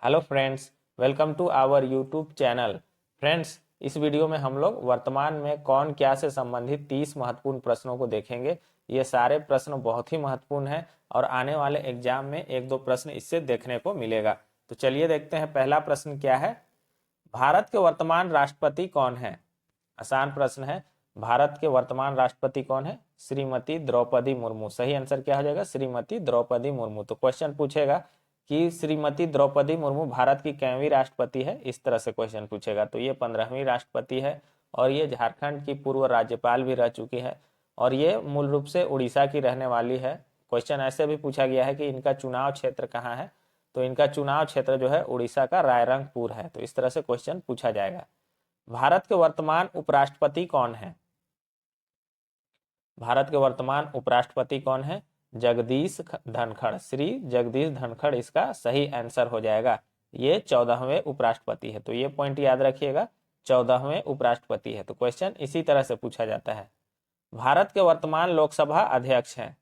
Hello friends, welcome to our YouTube channel. Friends, इस video में हम लोग वर्तमान में कौन क्या से संबंधित 30 महत्वपूर्ण प्रश्नों को देखेंगे। ये सारे प्रश्न बहुत ही महत्वपूर्ण हैं और आने वाले एग्जाम में एक दो प्रश्न इससे देखने को मिलेगा। तो चलिए देखते हैं पहला प्रश्न क्या है। भारत के वर्तमान राष्ट्रपति कौन है? आसान प्रश्न है। भारत के वर्तमान राष्ट्रपति कौन है? श्रीमती द्रौपदी मुर्मू। सही आंसर क्या हो जाएगा? श्रीमती द्रौपदी मुर्मू। तो क्वेश्चन पूछेगा कि श्रीमती द्रौपदी मुर्मू भारत की कैवीं राष्ट्रपति है, इस तरह से क्वेश्चन पूछेगा। तो ये 15वीं राष्ट्रपति है और ये झारखंड की पूर्व राज्यपाल भी रह चुकी है और ये मूल रूप से उड़ीसा की रहने वाली है। क्वेश्चन ऐसे भी पूछा गया है कि इनका चुनाव क्षेत्र कहाँ है, तो इनका चुनाव क्षेत्र जो है उड़ीसा का रायरंगपुर है। तो इस तरह से क्वेश्चन पूछा जाएगा। भारत के वर्तमान उपराष्ट्रपति कौन है? भारत के वर्तमान उपराष्ट्रपति कौन है? जगदीश धनखड़। श्री जगदीश धनखड़ इसका सही आंसर हो जाएगा। ये 14वें उपराष्ट्रपति है। तो ये पॉइंट याद रखिएगा, 14वें उपराष्ट्रपति है। तो क्वेश्चन इसी तरह से पूछा जाता है। भारत के वर्तमान लोकसभा अध्यक्ष हैं।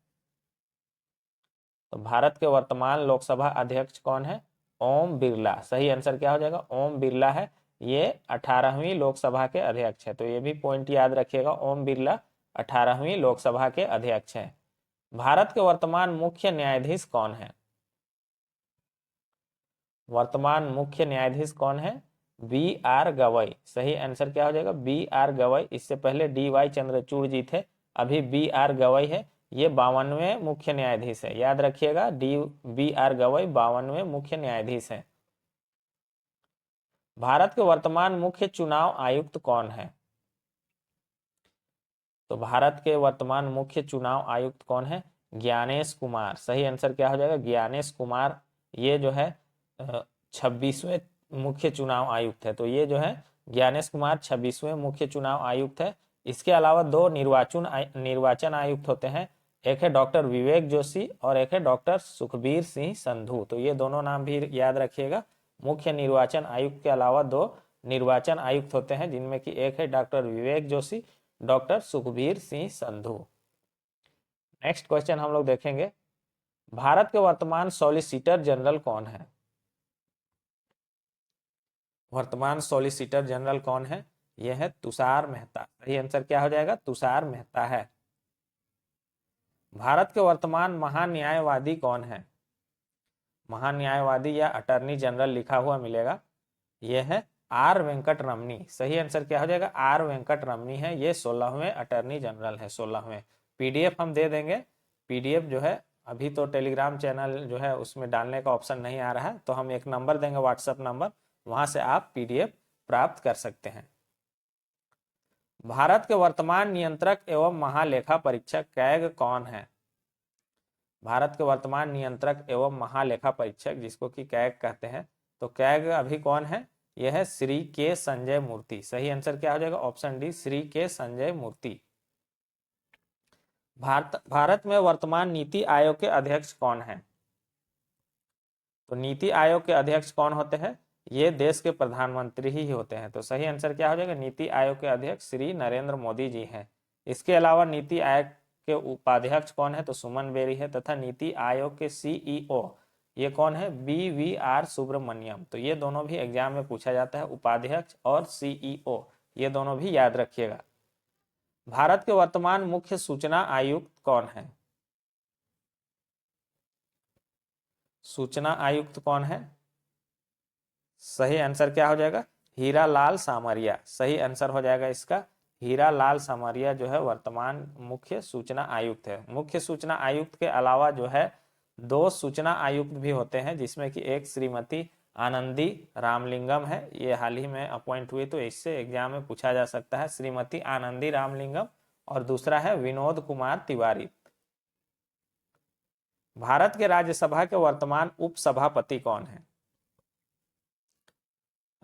तो भारत के वर्तमान लोकसभा अध्यक्ष कौन है? ओम बिरला। सही आंसर क्या हो जाएगा? ओम बिरला है। ये 18वीं लोकसभा के अध्यक्ष है। तो ये भी पॉइंट याद रखिएगा, ओम बिरला 18वीं लोकसभा के अध्यक्ष हैं। भारत के वर्तमान मुख्य न्यायाधीश कौन है? वर्तमान मुख्य न्यायाधीश कौन है? B R Gavai. सही आंसर क्या हो जाएगा? B R Gavai. इससे पहले डी वाई चंद्रचूड़ जी थे, अभी बी आर गवई है। ये 52वें मुख्य न्यायाधीश है। याद रखिएगा, बी आर गवई 52वें मुख्य न्यायाधीश है। भारत के वर्तमान मुख्य चुनाव आयुक्त कौन है? तो भारत के वर्तमान मुख्य चुनाव आयुक्त कौन है? ज्ञानेश कुमार। सही आंसर क्या हो जाएगा? ज्ञानेश कुमार। ये जो है 26वें मुख्य चुनाव आयुक्त है। तो ये जो है ज्ञानेश कुमार 26वें मुख्य चुनाव आयुक्त है। इसके अलावा दो निर्वाचन आयुक्त होते हैं, एक है डॉक्टर विवेक जोशी और एक है डॉक्टर सुखबीर सिंह संधू। तो ये दोनों नाम भी याद रखिएगा। मुख्य निर्वाचन आयुक्त के अलावा दो निर्वाचन आयुक्त होते हैं, जिनमें कि एक है doctor Vivek Joshi, doctor Sukhbir Singh Sandhu. Next question हम लोग देखेंगे। भारत के वर्तमान सॉलिसिटर जनरल कौन है? वर्तमान सॉलिसिटर जनरल कौन है? यह है तुषार मेहता। सही आंसर क्या हो जाएगा? तुषार मेहता है। भारत के वर्तमान महान्यायवादी कौन है? महान्यायवादी या अटर्नी जनरल लिखा हुआ मिलेगा। यह है आर वेंकट रमनी। सही आंसर क्या हो जाएगा? आर वेंकट रमनी है। ये 16वें अटर्नी जनरल है, 16वें। पीडीएफ हम दे देंगे। पीडीएफ जो है अभी तो टेलीग्राम चैनल जो है उसमें डालने का ऑप्शन नहीं आ रहा है, तो हम एक नंबर देंगे, व्हाट्सएप नंबर, वहां से आप पीडीएफ प्राप्त कर सकते हैं। भारत के वर्तमान नियंत्रक एवं महालेखा परीक्षक कैग कौन है? भारत के वर्तमान नियंत्रक एवं महालेखा परीक्षक, जिसको कि कैग कहते हैं, तो कैग अभी कौन है? यह है श्री के संजय मूर्ति। सही आंसर क्या हो जाएगा? ऑप्शन डी, श्री के संजय मूर्ति। भारत में वर्तमान नीति आयोग के अध्यक्ष कौन है? तो नीति आयोग के अध्यक्ष कौन होते हैं? ये देश के प्रधानमंत्री ही होते हैं। तो सही आंसर क्या हो जाएगा? नीति आयोग के अध्यक्ष श्री नरेंद्र मोदी जी हैं। इसके अलावा नीति आयोग के उपाध्यक्ष कौन है? तो सुमन बेरी है। तथा नीति आयोग के सीईओ ये कौन है? B V R Subrahmanyam. तो ये दोनों भी एग्जाम में पूछा जाता है, उपाध्यक्ष और सीईओ, ये दोनों भी याद रखिएगा। भारत के वर्तमान मुख्य सूचना आयुक्त कौन है? सूचना आयुक्त कौन है? सही आंसर क्या हो जाएगा? हीरा लाल सामरिया। सही आंसर हो जाएगा इसका, हीरा लाल सामरिया जो है वर्तमान मुख्य सूचना आयुक्त है। मुख्य सूचना आयुक्त के अलावा जो है दो सूचना आयुक्त भी होते हैं, जिसमें कि एक श्रीमती आनंदी रामलिंगम है, ये हाल ही में अपॉइंट हुई, तो इससे एग्जाम में पूछा जा सकता है, श्रीमती आनंदी रामलिंगम। और दूसरा है विनोद कुमार तिवारी। भारत के राज्यसभा के वर्तमान उपसभापति कौन है?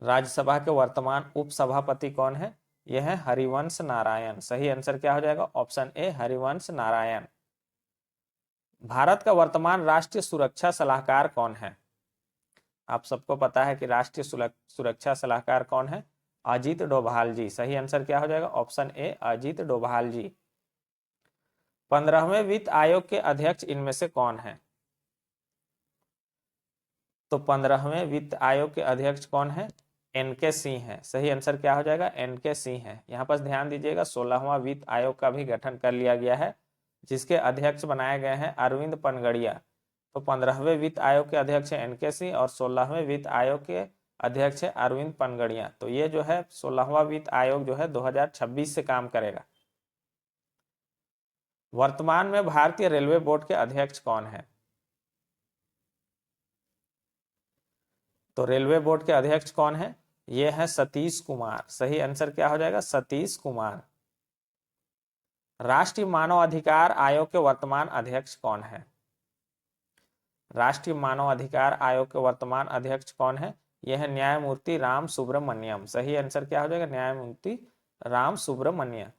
राज्यसभा के वर्तमान उपसभापति कौन है? यह है हरिवंश नारायण। सही आंसर क्या हो जाएगा? Option A, Harivansh Narayan. भारत का वर्तमान राष्ट्रीय सुरक्षा सलाहकार कौन है? आप सबको पता है कि राष्ट्रीय सुरक्षा सलाहकार कौन है? अजीत डोभाल जी। सही आंसर क्या हो जाएगा? ऑप्शन ए, अजीत डोभाल जी। 15वें वित्त आयोग के अध्यक्ष इनमें से कौन है? तो 15वें वित्त आयोग के अध्यक्ष कौन है? एन.के. सिंह है। सही आंसर क्या हो जाएगा? एन.के. सिंह है। यहाँ पर ध्यान दीजिएगा 16वां वित्त आयोग का भी गठन कर लिया गया है, जिसके अध्यक्ष बनाए गए हैं अरविंद पनगड़िया। तो 15वें वित्त आयोग के अध्यक्ष है एन.के. सिंह और 16वें वित्त आयोग के अध्यक्ष है अरविंद पनगड़िया। तो ये जो है 16वां वित्त आयोग जो है 2026 से काम करेगा। वर्तमान में भारतीय रेलवे बोर्ड के अध्यक्ष कौन है? तो रेलवे बोर्ड के अध्यक्ष कौन है? ये है सतीश कुमार। सही आंसर क्या हो जाएगा? सतीश कुमार। राष्ट्रीय मानव अधिकार आयोग के वर्तमान अध्यक्ष कौन है? राष्ट्रीय मानव अधिकार आयोग के वर्तमान अध्यक्ष कौन है? यह है न्यायमूर्ति राम सुब्रमण्यम। सही आंसर क्या हो जाएगा? न्यायमूर्ति राम सुब्रमण्यम।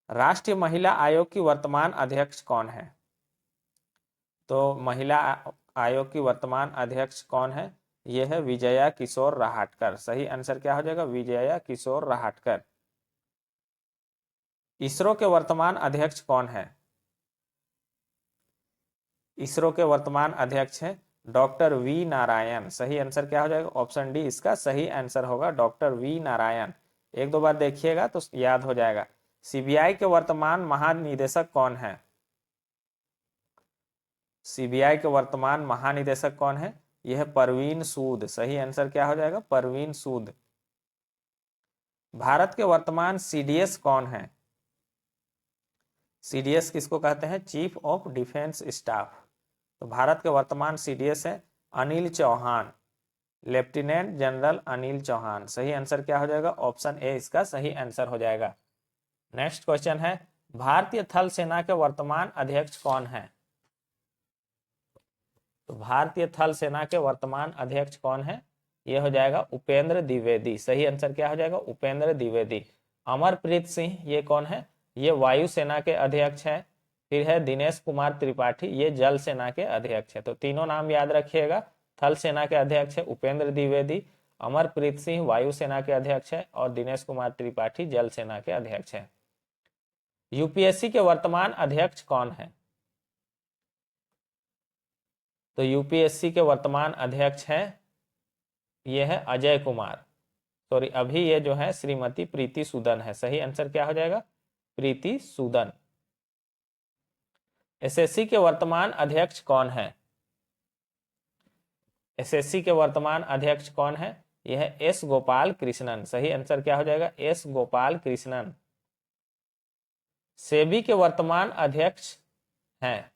राष्ट्रीय महिला आयोग की वर्तमान अध्यक्ष कौन है? तो महिला आयोग की वर्तमान अध्यक्ष कौन है? यह है विजया किशोर रहाटकर। सही आंसर क्या हो जाएगा? विजया किशोर रहाटकर। इसरो के वर्तमान अध्यक्ष कौन है? इसरो के वर्तमान अध्यक्ष है डॉक्टर वी नारायण। सही आंसर क्या हो जाएगा? ऑप्शन डी इसका सही आंसर होगा, डॉक्टर वी नारायण। एक दो बार देखिएगा तो याद हो जाएगा। सीबीआई के वर्तमान महानिदेशक कौन है? सीबीआई के वर्तमान महानिदेशक कौन है? यह है परवीन सूद। सही आंसर क्या हो जाएगा? परवीन सूद। भारत के वर्तमान सीडीएस कौन है? सीडीएस किसको कहते हैं? Chief of defence staff. तो भारत के वर्तमान सीडीएस है अनिल चौहान, लेफ्टिनेंट जनरल अनिल चौहान। सही आंसर क्या हो जाएगा? ऑप्शन ए इसका सही आंसर हो जाएगा। नेक्स्ट क्वेश्चन है भारतीय थल सेना के वर्तमान अध्यक्ष कौन है? तो भारतीय थल सेना के वर्तमान अध्यक्ष कौन है? यह हो जाएगा उपेंद्र द्विवेदी। सही आंसर क्या हो जाएगा? उपेंद्र द्विवेदी। अमरप्रीत सिंह ये कौन है? ये वायुसेना के अध्यक्ष है। फिर है दिनेश कुमार त्रिपाठी, ये जल सेना के अध्यक्ष है। तो तीनों नाम याद रखिएगा। थल सेना के अध्यक्ष है उपेंद्र द्विवेदी, अमरप्रीत सिंह वायुसेना के अध्यक्ष है और दिनेश कुमार त्रिपाठी जल सेना के अध्यक्ष है। यूपीएससी के वर्तमान अध्यक्ष कौन है? तो यूपीएससी के वर्तमान अध्यक्ष है ये है अजय कुमार, सॉरी अभी ये जो है श्रीमती प्रीति सूदन है। सही आंसर क्या हो जाएगा? प्रीति सूदन। एसएससी के वर्तमान अध्यक्ष कौन है? एसएससी के वर्तमान अध्यक्ष कौन है? यह है एस गोपाल कृष्णन। सही आंसर क्या हो जाएगा? एस गोपाल कृष्णन। सेबी के वर्तमान अध्यक्ष हैं,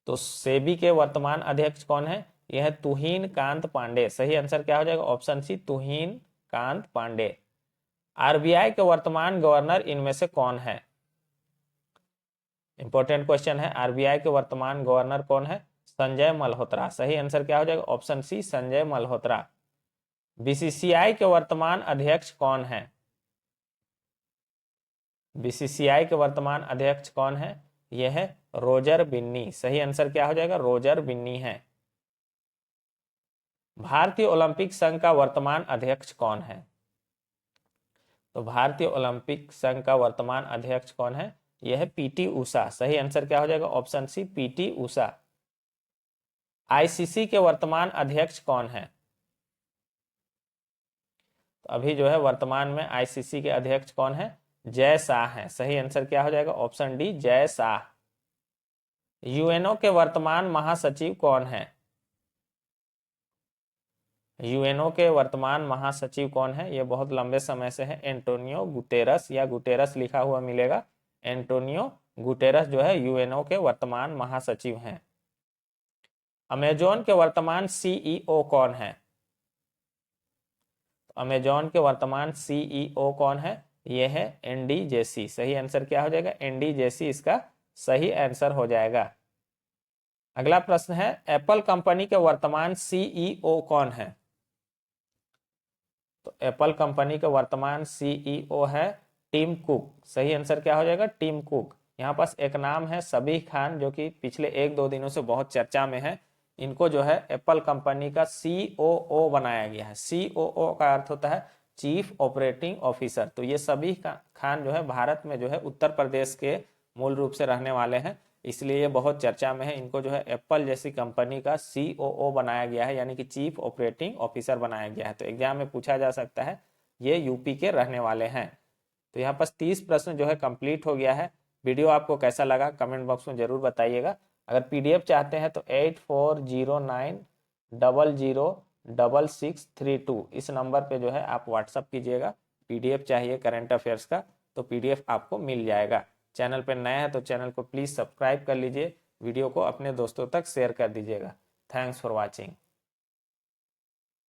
तो सेबी के वर्तमान अध्यक्ष कौन है? यह है तुहिन कांत पांडे। सही आंसर क्या हो जाएगा? ऑप्शन सी तुहिन कांत पांडे। आरबीआई के वर्तमान गवर्नर इनमें से कौन है? इंपॉर्टेंट क्वेश्चन है। आरबीआई के वर्तमान गवर्नर कौन है? संजय मल्होत्रा। सही आंसर क्या हो जाएगा? Option C Sanjay Malhotra. BCCI के वर्तमान अध्यक्ष कौन है? बीसीसीआई के वर्तमान अध्यक्ष कौन है? यह है रोजर बिन्नी। सही आंसर क्या हो जाएगा? रोजर बिन्नी है। भारतीय ओलंपिक संघ का वर्तमान अध्यक्ष कौन है? तो भारतीय ओलंपिक संघ का वर्तमान अध्यक्ष कौन है? यह है पीटी उषा। सही आंसर क्या हो जाएगा? ऑप्शन सी पीटी उषा। आईसीसी के वर्तमान अध्यक्ष कौन है? तो अभी जो है वर्तमान में आईसीसी के अध्यक्ष कौन है? जय शाह है। सही आंसर क्या हो जाएगा? Option D Jay Shah. UNO के वर्तमान महासचिव कौन है? यूएनओ के वर्तमान महासचिव कौन है? ये बहुत लंबे समय से है एंटोनियो गुटेरस, या गुटेरस लिखा हुआ मिलेगा। एंटोनियो गुटेरस जो है यूएनओ के वर्तमान महासचिव हैं। अमेजॉन के वर्तमान सीईओ कौन है? अमेजॉन के वर्तमान सीईओ कौन है? यह है एंडी जेसी। सही आंसर क्या हो जाएगा? एंडी जेसी इसका सही आंसर हो जाएगा। अगला प्रश्न है एप्पल कंपनी के वर्तमान सीईओ कौन है? तो एप्पल कंपनी के वर्तमान सीईओ है टिम कुक। सही आंसर क्या हो जाएगा? Tim Cook. यहाँ पास एक नाम है सबीह खान, जो कि पिछले एक दो दिनों से बहुत चर्चा में है। इनको जो है एप्पल कंपनी का सीओओ बनाया गया है। सीओओ का अर्थ होता है चीफ ऑपरेटिंग ऑफिसर। तो ये सबीह खान जो है भारत में जो है उत्तर प्रदेश के मूल रूप से रहने वाले हैं। इसलिए ये बहुत चर्चा में है। इनको जो है एप्पल जैसी कंपनी का COO बनाया गया है, यानी कि चीफ ऑपरेटिंग ऑफिसर बनाया गया है। तो एग्जाम में पूछा जा सकता है। ये यूपी के रहने वाले हैं। तो यहाँ पर 30 प्रश्न जो है कंप्लीट हो गया है। वीडियो आपको कैसा लगा कमेंट बॉक्स में जरूर बताइएगा। अगर PDF चाहते हैं तो 8409006632 इस नंबर पे जो है आप व्हाट्सअप कीजिएगा। PDF चाहिए करंट अफेयर्स का तो PDF आपको मिल जाएगा। चैनल पर नया है तो चैनल को प्लीज़ सब्सक्राइब कर लीजिए। वीडियो को अपने दोस्तों तक शेयर कर दीजिएगा। Thanks for watching.